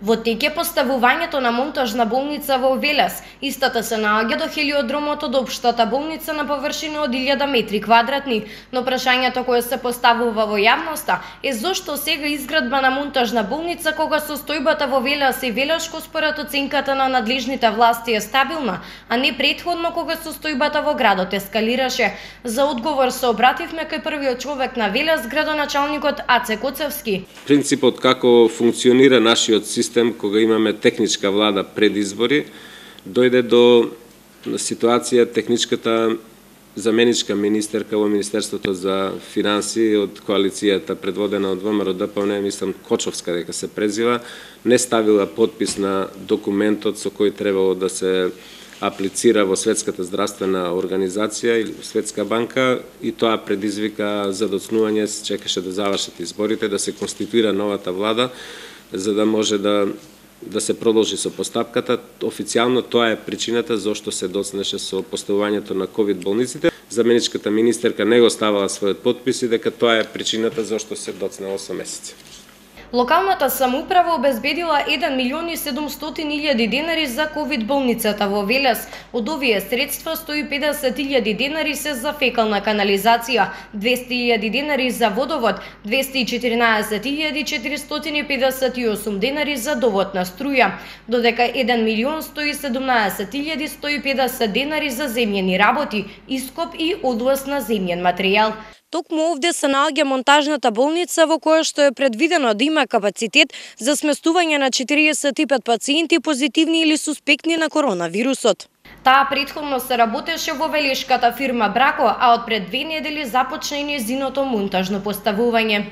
Во тек е поставувањето на монтажна болница во Велес. Истата се наоѓа до хелиодромот од општата болница на површина од 1000 метри квадратни, но прашањето кое се поставува во јавноста е зошто сега изградба на монтажна болница кога состојбата во Велес и Велешко според оценката на надлежните власти е стабилна, а не претходно кога состојбата во градот ескалираше. За одговор се обративме кај првиот човек на Велес, градоначалникот Аце Коцевски. Принципот како функционира нашиот систем кога имаме техничка влада пред избори, дојде до ситуација техничката заменичка министерка во Министерството за финансии од коалицијата предводена од ВМРО ДПМН, мислам Кочовска дека се презива, не ставила подпис на документот со кој требало да се аплицира во Светската здравствена организација или Светска банка, и тоа предизвика задоцнување, чекаше да завршат изборите, да се конституира новата влада, за да може да се продолжи со постапката. Официјално тоа е причината зошто се доцнеше со поставувањето на ковид болниците. Заменичката министерка не го ставала својот подпис и дека тоа е причината зошто се доцнело со месеци. Локалната самоуправа обезбедила 1.700.000 денари за ковид болницата во Велес. Од овие средства 150.000 денари се за фекална канализација, 200.000 денари за водовод, 214.458 денари за довод на струја, додека 1.117.150 денари за земјени работи, ископ и одвоз на земјен материјал. Токму овде се наоѓа монтажната болница во која што е предвидено да има капацитет за сместување на 45 пациенти позитивни или суспектни на коронавирусот. Таа претходно се работеше во велешката фирма Брако, а од пред 2 недели започна и нејзиното монтажно поставување.